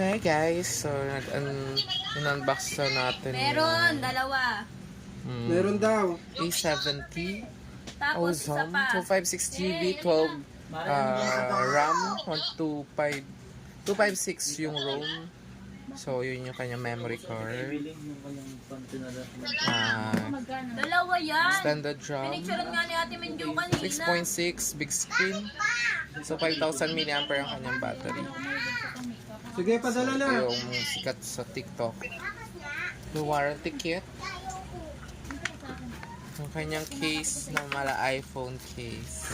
Hey guys, so in-unbox na natin Meron, dalawa. Meron daw. A70 Tapos isa Ozone pa. 256GB 12 RAM 125 256 yung ROM. So yun yung kanyang memory card. Dalawa yan. Standard RAM Pinicturean nga ni Ate Menjo kanina. 6.6 big screen. So 5,000 mAh ang kanyang battery. Sige, padala na. Ito yung sikat sa TikTok. The warranty kit. Yung kanyang case ng mala iPhone case.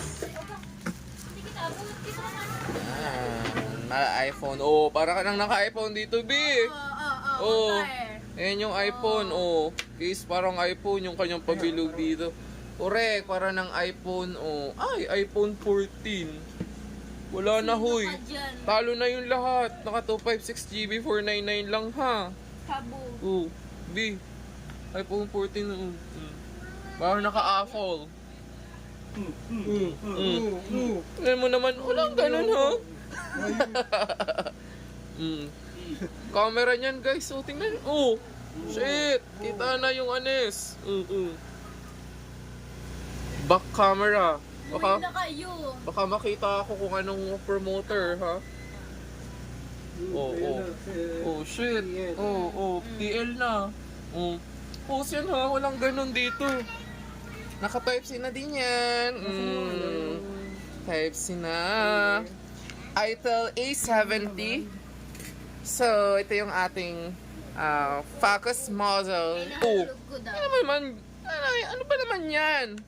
Mala iPhone. Oh, para ka nang naka-iPhone dito, B. Oh. Ayan yung iPhone. Oh, case parang iPhone yung kanyang pabilog dito. Correct, para ng iPhone. Oh, ay, iPhone 14. Wala na, huy. Talo na yung lahat. Naka 256GB 499 lang, ha. Kabu. Oh, B. iPhone 14. Parang naka-Apple. Alam mo naman, walang ganun, ha? Camera niyan, guys. So, tingnan. Oh, shit. Kita na yung anes. Back camera. Uwi na kayo. Baka makita ako kung anong promoter, ha? Oh, shit. TL na. Post yan, ha? Walang ganun dito. Naka-Type-C na din yan. Type-C na. Itel A70. So, ito yung ating focus model. Oh, ano ba naman yan?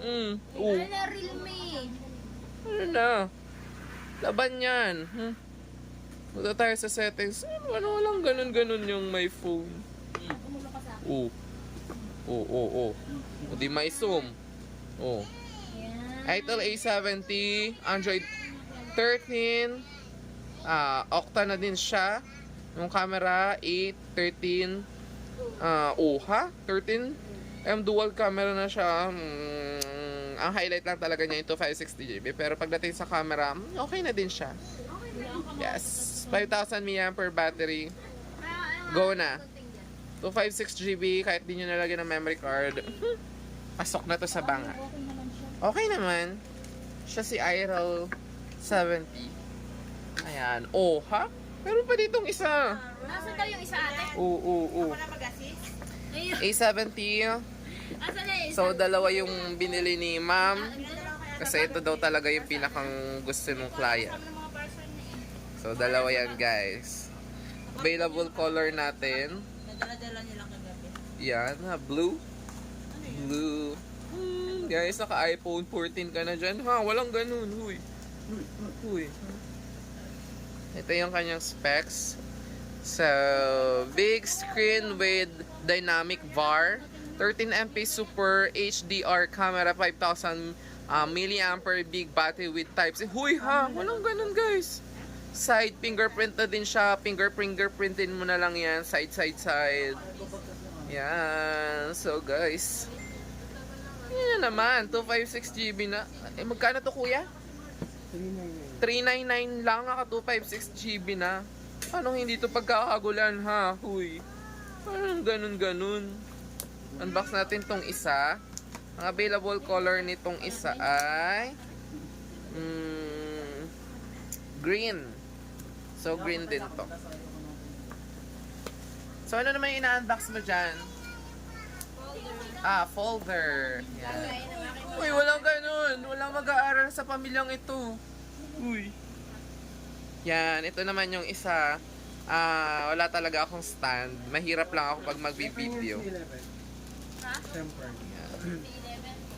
Ano na Realme? Ano na? Laban yan. Punta tayo sa settings. Walang ganun-ganun yung my phone. Oh. O di may zoom. Oh. Itel A70, Android 13. Octa na din siya. Yung camera 8, 13. 13 dual camera na siya. Ang highlight lang talaga niya ito 560GB. Pero pagdating sa camera, okay na din siya. Yes. 5,000 mAh battery. Go na. 256GB, kahit di nyo nalagyan ng memory card. Pasok na to sa banga. Okay naman. Siya si Itel 70. Ayan. Oh, ha? Meron pa ditong isa. Nasaan daw yung isa ate? Oo. Ako na mag-assist? A70. Asan na yung isa? So, dalawa yung binili ni ma'am. Kasi ito daw talaga yung pinakang gusto ng client. So, dalawa yan, guys. Available color natin. Nadala-dala nilang kagabi. Yan, blue. Blue. Guys, naka iPhone 14 ka na dyan, ha? Walang ganun, huy. Ito yung kanyang specs. So, big screen with dynamic VAR. 13MP Super HDR camera, 5,000 mAh, big battery with Type-C. Huy, ha? Walang ganun, guys. Side fingerprint na din siya. Fingerprintin mo na lang yan. Side. Yan. So, guys. Yan naman. 256GB na. Magkano to, kuya? 399 lang. Naka 256GB na. Anong hindi to pagkakagulan, ha? Huy. Anong ganun. Unbox natin tong isa. Ang available color nitong isa ay green. So, green din to. So, ano naman yung ina-unbox mo dyan? Folder. Yan. Uy, walang ganun. Walang mag-aaral sa pamilyang ito. Uy. Yan, ito naman yung isa. Wala talaga akong stand. Mahirap lang ako pag mag-video.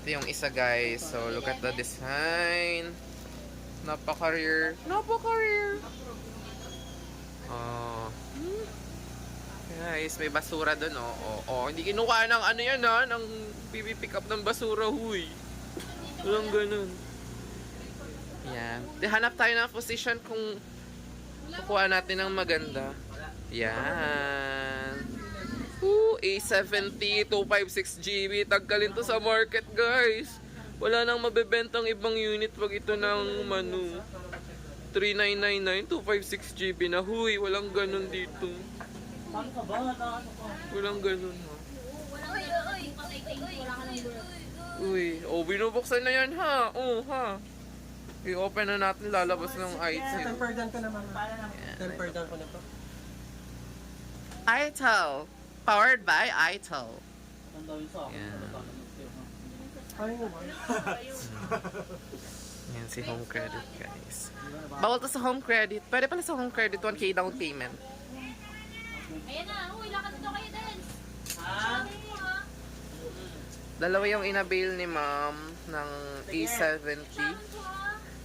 Ito yung isa, guys. So, look at the design. Napaka-rare. Guys, may basura dun, hindi kinuha ng ano yan, ha? Ng pick up ng basura, huy. Walang ganun. Yan. Hanap tayo ng position kung kukuha natin ng maganda. Yan. A70, 256GB. Tagkalin to sa market, guys. Wala nang mabebentang ibang unit pag ito ng Manu. 3999, 256 GB na. Huy, walang ganun dito. Walang ganun ha. Uy, oh, binubuksan na yan ha. Oh, ha. I-open na natin, lalabas ng item. Temper down ko na mama. Temper down ko na to. Itel. Powered by Itel. Yan. Kaya mo ba? Yan si home credit, guys. Bawal to sa home credit. Pwede pala sa home credit, 1K down payment. Ayan na, uy, lakad dito kayo, Dance. Dalawa yung inabail ni ma'am ng A70.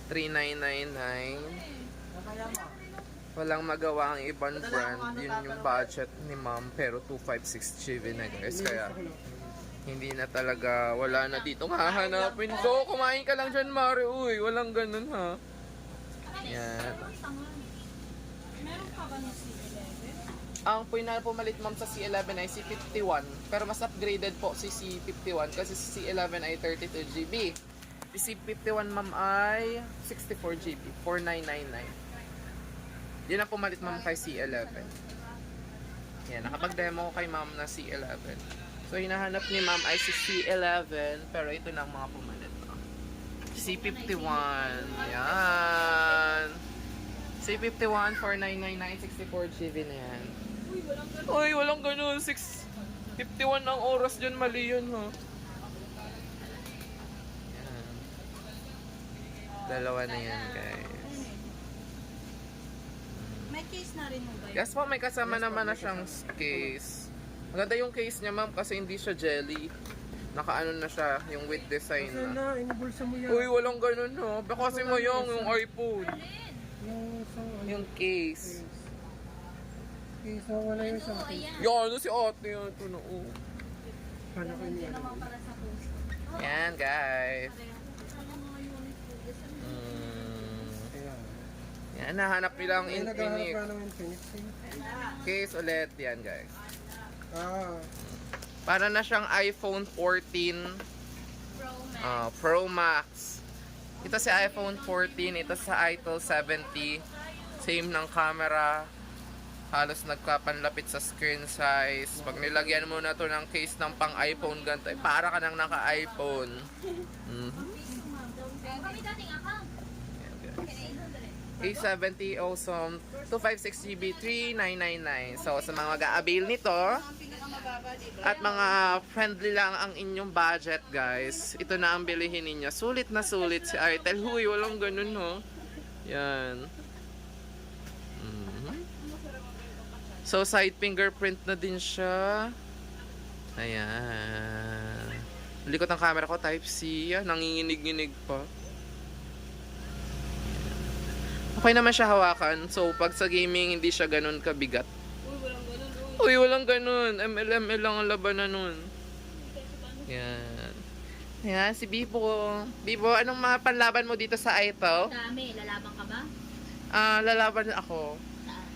3999. Walang magawa ang ibang brand. Yun yung budget ni ma'am. Pero 256 GB na guys. Kaya hindi na talaga, wala na dito hahanapin. So, kumain ka lang dyan, Mari. Uy, walang ganun ha. Yan. Meron pa ba ng C11? Ang final pumalit ma'am sa C11 ay C51. Pero mas upgraded po si C51 kasi si C11 ay 32 GB. Si C51 ma'am ay 64 GB, 4999. Yun ang pumalit ma'am kay C11. Yan, nakapag-demo ko kay ma'am na C11. So, hinahanap ni ma'am ay si C11, pero ito na ang mga pumalit. C51, yan. C51, 4999, 64 GB na yan. Uy, walang ganun. 6:51 ang oras dyan, mali yun, ha. Yan. Dalawa na yan, guys. May case na rin mo ba yun? Yes po, may kasama naman na siyang case. Maganda yung case niya, ma'am, kasi hindi siya jelly. Nakaano na siya, yung with design Kasi na. na, inibulsa mo yan. Uy, walang ganun, ha. Baka kasi mo yung iPhone. Yung isang ano. Yung case. Okay, so wala yung sa akin. Yan, ano si ate yan. Ito na, oh. Paano ko niya? Yan, guys. Kaya. Yan, nahanap nila ang Ay, naghahanap Infinix. ka ng Infinix. Case ulit, yan, guys. Ah, Para na siyang iPhone 14 Pro Max. Ito si iPhone 14, ito sa Itel 70. Same ng camera. Halos nagkapanlapit sa screen size. Pag nilagyan mo na to ng case ng pang iPhone ganito, para ka nang naka-iPhone. Kami dating account. A70 awesome 256 GB 3999. So sa mga mag-a-avail nito at mga friendly lang ang inyong budget, guys, ito na ang bilihin ninyo. Sulit na sulit si Itel. Huy, walang ganun, ho. Yan. So side fingerprint na din siya. Ayan. Likot ng camera ko type C. Nanginginig-nginig pa. Okay naman siya hawakan. So, pag sa gaming, hindi siya ganun kabigat. Uy, walang ganun. ML lang ang labanan nun. Yan. Yan, si Bibo. Bibo, anong mga panlaban mo dito sa Itel? Dami, lalaban ka ba? Lalaban ako. Saan?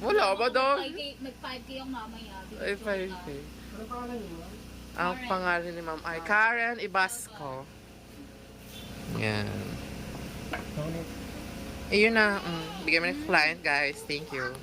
Wala ba daw? Mag-5K yung mamaya. Ay, 5K. ano pangalan niyo? Ang pangalan ni Ma'am ay Karen Ibasco. Yan. Ayun na. Bigyan mo ng client, guys. Thank you.